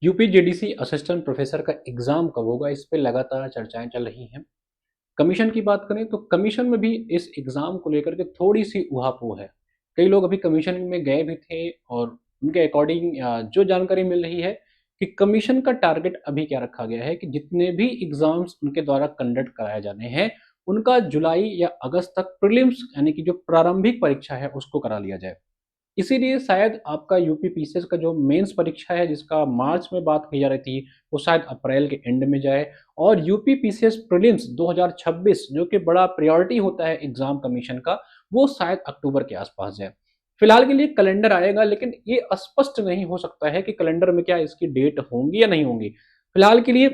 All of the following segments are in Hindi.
यूपी जीडीसी असिस्टेंट प्रोफेसर का एग्जाम कब होगा, इस पे लगातार चर्चाएं चल रही हैं। कमीशन की बात करें तो कमीशन में भी इस एग्जाम को लेकर के थोड़ी सी उहापोह है। कई लोग अभी कमीशन में गए भी थे और उनके अकॉर्डिंग जो जानकारी मिल रही है कि कमीशन का टारगेट अभी क्या रखा गया है कि जितने भी एग्जाम्स उनके द्वारा कंडक्ट कराए जाने हैं उनका जुलाई या अगस्त तक प्रीलिम्स यानी कि जो प्रारंभिक परीक्षा है उसको करा लिया जाए। इसीलिए शायद आपका यूपी पीसीएस का जो मेंस परीक्षा है जिसका मार्च में बात की जा रही थी वो शायद अप्रैल के एंड में जाए और यूपी पीसीएस प्रीलिम्स 2026 जो कि बड़ा प्रायोरिटी होता है एग्जाम कमीशन का वो शायद अक्टूबर के आसपास जाए। फिलहाल के लिए कैलेंडर आएगा लेकिन ये स्पष्ट नहीं हो सकता है कि कैलेंडर में क्या इसकी डेट होंगी या नहीं होंगी। फिलहाल के लिए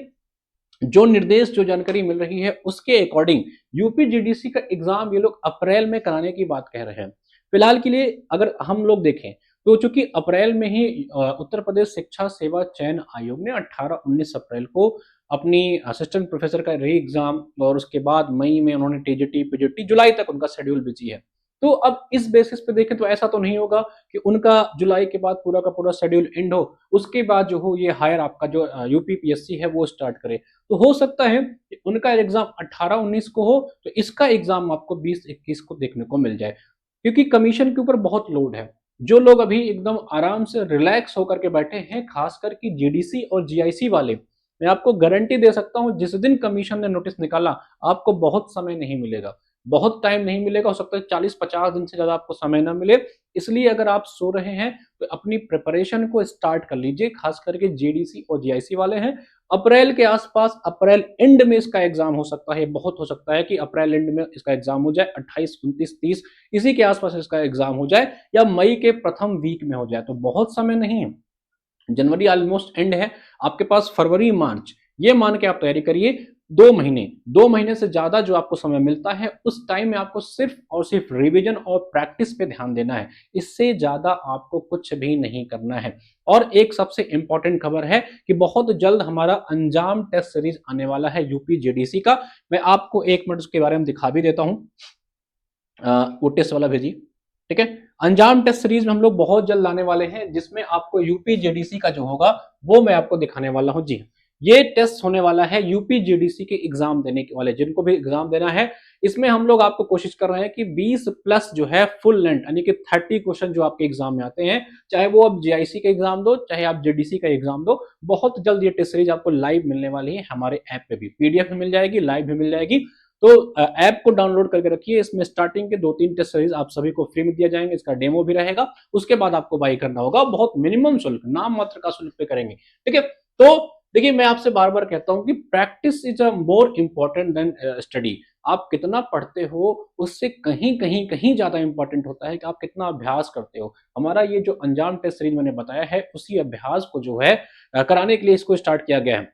जो निर्देश जो जानकारी मिल रही है उसके अकॉर्डिंग यूपी जीडीसी का एग्जाम ये लोग अप्रैल में कराने की बात कह रहे हैं। फिलहाल के लिए अगर हम लोग देखें तो चूंकि अप्रैल में ही उत्तर प्रदेश शिक्षा सेवा चयन आयोग ने 18-19 अप्रैल को अपनी असिस्टेंट प्रोफेसर का री एग्जाम और उसके बाद मई में उन्होंने टीजीटी पीजीटी जुलाई तक उनका शेड्यूल बिजी है। तो अब इस बेसिस पे देखें तो ऐसा तो नहीं होगा कि उनका जुलाई के बाद पूरा का पूरा शेड्यूल एंड हो उसके बाद जो हो ये हायर आपका जो यूपी पीएससी है वो स्टार्ट करे। तो हो सकता है कि उनका एग्जाम 18-19 को हो तो इसका एग्जाम आपको 20-21 को देखने को मिल जाए क्योंकि कमीशन के ऊपर बहुत लोड है। जो लोग अभी एकदम आराम से रिलैक्स होकर के बैठे हैं खासकर कि जीडीसी और जीआईसी वाले, मैं आपको गारंटी दे सकता हूं जिस दिन कमीशन ने नोटिस निकाला आपको बहुत समय नहीं मिलेगा, बहुत टाइम नहीं मिलेगा। हो सकता है 40-50 दिन से ज्यादा आपको समय ना मिले। इसलिए अगर आप सो रहे हैं तो अपनी प्रिपरेशन को स्टार्ट कर लीजिए। खास करके जीडीसी और जीआईसी वाले हैं अप्रैल के आसपास, अप्रैल एंड में इसका एग्जाम हो सकता है। बहुत हो सकता है कि अप्रैल एंड में इसका एग्जाम हो जाए, 28, 29, 30 इसी के आसपास इसका एग्जाम हो जाए या मई के प्रथम वीक में हो जाए। तो बहुत समय नहीं है, जनवरी ऑलमोस्ट एंड है आपके पास, फरवरी मार्च ये मान के आप तैयारी करिए। 2 महीने, 2 महीने से ज्यादा जो आपको समय मिलता है उस टाइम में आपको सिर्फ और सिर्फ रिवीजन और प्रैक्टिस पे ध्यान देना है। इससे ज्यादा आपको कुछ भी नहीं करना है। और एक सबसे इंपॉर्टेंट खबर है कि बहुत जल्द हमारा अंजाम टेस्ट सीरीज आने वाला है यूपी जेडीसी का। मैं आपको 1 मिनट उसके बारे में दिखा भी देता हूं। वो टेस्ट वाला भेजिए। ठीक है, अंजाम टेस्ट सीरीज में हम लोग बहुत जल्द लाने वाले हैं जिसमें आपको यूपी जेडीसी का जो होगा वो मैं आपको दिखाने वाला हूं। जी ये टेस्ट होने वाला है यूपी जेडीसी के एग्जाम देने के वाले जिनको भी एग्जाम देना है। इसमें हम लोग आपको कोशिश कर रहे हैं कि 20 प्लस जो है फुल लेंथ यानी कि 30 क्वेश्चन जो आपके एग्जाम में आते हैं, चाहे वो आप जीआईसी का एग्जाम दो चाहे आप जेडीसी का एग्जाम दो, बहुत जल्द ये टेस्ट सीरीज आपको लाइव मिलने वाली है हमारे ऐप पे भी। पीडीएफ भी मिल जाएगी, लाइव भी मिल जाएगी। तो ऐप को डाउनलोड करके रखिए। इसमें स्टार्टिंग के 2-3 टेस्ट सीरीज आप सभी को फ्री में दिया जाएंगे, इसका डेमो भी रहेगा। उसके बाद आपको बाई करना होगा, बहुत मिनिमम शुल्क, नाम मात्र का शुल्क पे करेंगे। ठीक है, तो देखिए मैं आपसे बार बार कहता हूं कि practice is a more important than study. आप कितना पढ़ते हो उससे कहीं कहीं कहीं ज्यादा इंपॉर्टेंट होता है कि आप कितना अभ्यास करते हो। हमारा ये जो अंजाम टेस्ट सीरीज मैंने बताया है उसी अभ्यास को जो है कराने के लिए इसको स्टार्ट किया गया है।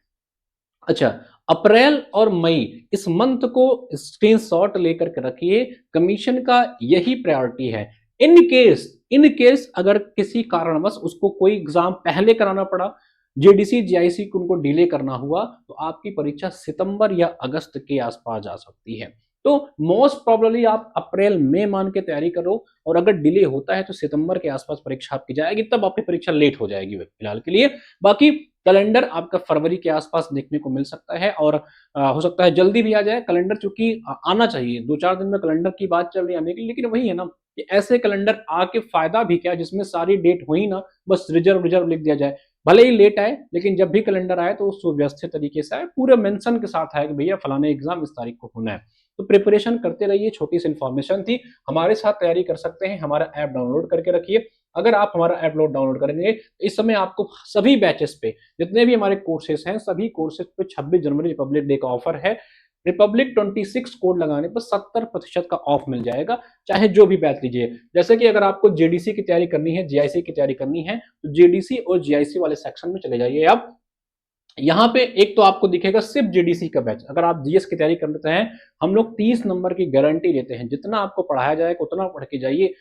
अच्छा, अप्रैल और मई इस मंथ को स्क्रीनशॉट लेकर के रखिए, कमीशन का यही प्रायोरिटी है। इन केस अगर किसी कारणवश उसको कोई एग्जाम पहले कराना पड़ा, जेडीसी जीआईसी को उनको डिले करना हुआ, तो आपकी परीक्षा सितंबर या अगस्त के आसपास जा सकती है। तो मोस्ट प्रोबेबली आप अप्रैल मई मान के तैयारी करो और अगर डिले होता है तो सितंबर के आसपास परीक्षा आपकी जाएगी, तब आपकी परीक्षा लेट हो जाएगी फिलहाल के लिए। बाकी कैलेंडर आपका फरवरी के आसपास देखने को मिल सकता है और हो सकता है जल्दी भी आ जाए कैलेंडर, चूंकि आना चाहिए। 2-4 दिन में कैलेंडर की बात चल रही है आने की, लेकिन वही है ना कि ऐसे कैलेंडर आके फायदा भी क्या जिसमें सारी डेट हुई ना, बस रिजर्व रिजर्व लिख दिया जाए। भले ही लेट आए लेकिन जब भी कैलेंडर आए तो सुव्यवस्थित तरीके से आए, पूरे मेंशन के साथ आए कि भैया फलाने एग्जाम इस तारीख को होना है। तो प्रिपरेशन करते रहिए। छोटी सी इन्फॉर्मेशन थी, हमारे साथ तैयारी कर सकते हैं। हमारा ऐप डाउनलोड करके रखिए। अगर आप हमारा ऐप डाउनलोड करेंगे तो इस समय आपको सभी बैचेस पे जितने भी हमारे कोर्सेज हैं सभी कोर्सेज पे 26 जनवरी रिपब्लिक डे का ऑफर है। रिपब्लिक 26 कोड लगाने पर 70% का ऑफ मिल जाएगा, चाहे जो भी बैच लीजिए। जैसे कि अगर आपको जेडीसी की तैयारी करनी है, जीआईसी की तैयारी करनी है, तो जेडीसी और जीआईसी वाले सेक्शन में चले जाइए आप। यहाँ पे एक तो आपको दिखेगा सिर्फ जेडीसी का बैच। अगर आप जीएस की तैयारी करते हैं, हम लोग 30 नंबर की गारंटी लेते हैं। जितना आपको पढ़ाया जाएगा उतना पढ़ के जाइए।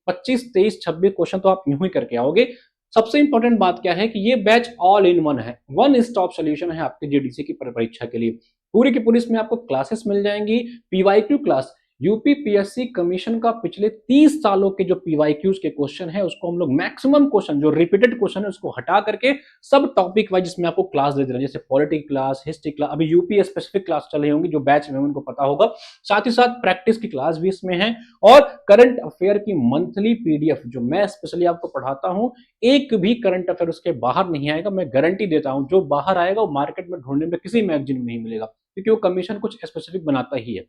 25, 23, 26 क्वेश्चन तो आप यूं ही करके आओगे। सबसे इंपॉर्टेंट बात क्या है कि ये बैच ऑल इन वन है, वन स्टॉप सोल्यूशन है आपके जेडीसी की परीक्षा के लिए। पूरी की पूरी इसमें आपको क्लासेस मिल जाएंगी, पीवाईक्यू क्लास, यूपीपीएससी कमीशन का पिछले 30 सालों के जो पीवाईक्यूज के क्वेश्चन है उसको हम लोग मैक्सिमम क्वेश्चन जो रिपीटेड क्वेश्चन है उसको हटा करके सब टॉपिक वाइज जिसमें आपको क्लास दे दे रहे हैं, जैसे पॉलिटिक्स क्लास, हिस्ट्री क्लास, अभी यूपी स्पेसिफिक क्लास चल रही होंगी जो बैच में उनको पता होगा, साथ ही साथ प्रैक्टिस की क्लास भी इसमें है और करंट अफेयर की मंथली पीडीएफ जो मैं स्पेशली आपको पढ़ाता हूं, एक भी करंट अफेयर उसके बाहर नहीं आएगा, मैं गारंटी देता हूं। जो बाहर आएगा वो मार्केट में ढूंढने में किसी मैगजीन में नहीं मिलेगा, क्योंकि वो कमीशन कुछ स्पेसिफिक बनाता ही है।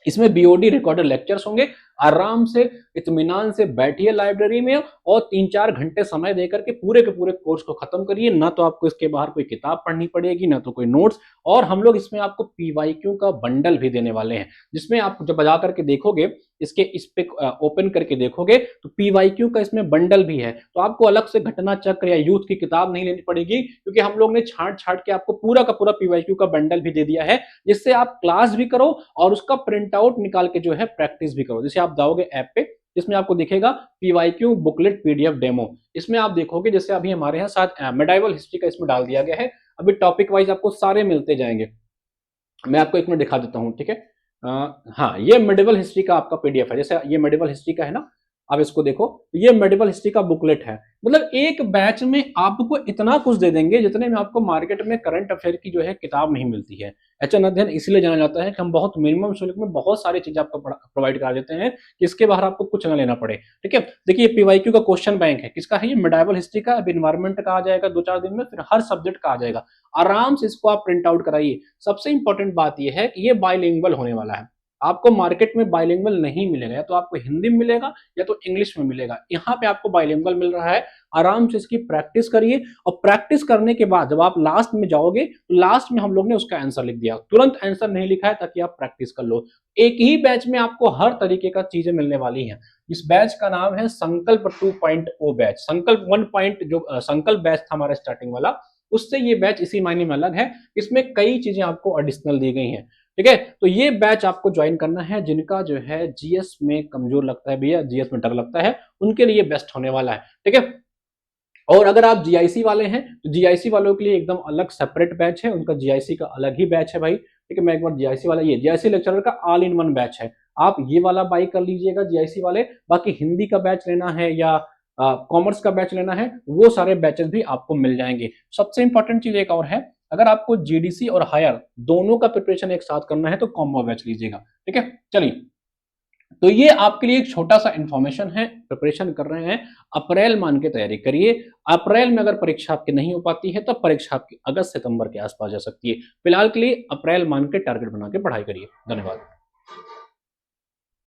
इसमें बीओडी रिकॉर्डेड लेक्चर्स होंगे, आराम से इत्मीनान से बैठिए लाइब्रेरी में और 3-4 घंटे समय देकर के पूरे कोर्स को खत्म करिए। ना तो आपको इसके बाहर कोई किताब पढ़नी पड़ेगी, ना तो कोई नोट्स, और हम लोग इसमें आपको पीवाईक्यू का बंडल भी देने वाले हैं, जिसमें आप जब बजा करके देखोगे, इस पे ओपन करके देखोगे तो पीवाईक्यू का इसमें बंडल भी है। तो आपको अलग से घटना चक्र या यूथ की किताब नहीं लेनी पड़ेगी, क्योंकि हम लोग ने छांट के आपको पूरा का पूरा पीवाईक्यू का बंडल भी दे दिया है, जिससे आप क्लास भी करो और उसका प्रिंट आउट निकाल के जो है प्रैक्टिस भी करो। जैसे आप जाओगे ऐप पे, जिसमें आपको दिखेगा पीवाईक्यू बुकलेट पीडीएफ डेमो, इसमें आप देखोगे जैसे अभी हमारे यहाँ साथ मेडाइवल हिस्ट्री का इसमें डाल दिया गया है। अभी टॉपिक वाइज आपको सारे मिलते जाएंगे, मैं आपको एक मिनट दिखा देता हूँ, ठीक है। हाँ, ये मेडिवल हिस्ट्री का आपका पीडीएफ है, जैसे ये मेडिवल हिस्ट्री का है ना, आप इसको देखो, ये मेडिवल हिस्ट्री का बुकलेट है। मतलब एक बैच में आपको इतना कुछ दे देंगे जितने में आपको मार्केट में करंट अफेयर की जो है किताब नहीं मिलती है। एचएन अध्ययन इसलिए जाना जाता है कि हम बहुत मिनिमम शुल्क में बहुत सारी चीजें आपको प्रोवाइड करा देते हैं कि इसके बाहर आपको कुछ ना लेना पड़े, ठीक है। देखिए पीवाईक्यू का क्वेश्चन बैंक है, किसका है ये? मेडाइवल हिस्ट्री का। अब इन्वायरमेंट का आ जाएगा 2-4 दिन में, फिर हर सब्जेक्ट का आ जाएगा। आराम से इसको आप प्रिंट आउट कराइए। सबसे इंपॉर्टेंट बात यह है कि ये बाइलिंगुअल होने वाला है, आपको मार्केट में बाइलिंगुअल नहीं मिलेगा, या तो आपको हिंदी में मिलेगा या तो इंग्लिश में मिलेगा। यहाँ पे आपको बाइलिंगुअल मिल रहा है। आराम से इसकी प्रैक्टिस करिए, और प्रैक्टिस करने के बाद जब आप लास्ट में जाओगे तो लास्ट में हम लोग ने उसका आंसर लिख दिया, तुरंत आंसर नहीं लिखा है, ताकि आप प्रैक्टिस कर लो। एक ही बैच में आपको हर तरीके का चीजें मिलने वाली हैं। इस बैच का नाम है संकल्प 2.0 बैच। संकल्प 1. जो संकल्प बैच था हमारा स्टार्टिंग वाला, उससे ये बैच इसी मायने में अलग है, इसमें कई चीजें आपको एडिशनल दी गई हैं, ठीक है। तो ये बैच आपको ज्वाइन करना है, जिनका जो है जीएस में कमजोर लगता है, भैया जीएस में डर लगता है, उनके लिए बेस्ट होने वाला है, ठीक है। और अगर आप जीआईसी वाले हैं तो जीआईसी वालों के लिए एकदम अलग सेपरेट बैच है, उनका जीआईसी का अलग ही बैच है भाई, ठीक है। मैं एक बार जीआईसी वाला, ये जीआईसी लेक्चरर का ऑल इन वन बैच है, आप ये वाला बाई कर लीजिएगा जीआईसी वाले। बाकी हिंदी का बैच लेना है या कॉमर्स का बैच लेना है, वो सारे बैचेस भी आपको मिल जाएंगे। सबसे इंपॉर्टेंट चीज एक और है, अगर आपको जीडीसी और हायर दोनों का प्रिपरेशन एक साथ करना है तो कॉम्बो बैच लीजिएगा, ठीक है। चलिए, तो ये आपके लिए एक छोटा सा इंफॉर्मेशन है। प्रिपरेशन कर रहे हैं, अप्रैल मान के तैयारी करिए। अप्रैल में अगर परीक्षा आपकी नहीं हो पाती है, तब परीक्षा आपकी अगस्त सितंबर के आसपास जा सकती है। फिलहाल के लिए अप्रैल मान के टारगेट बना के पढ़ाई करिए। धन्यवाद।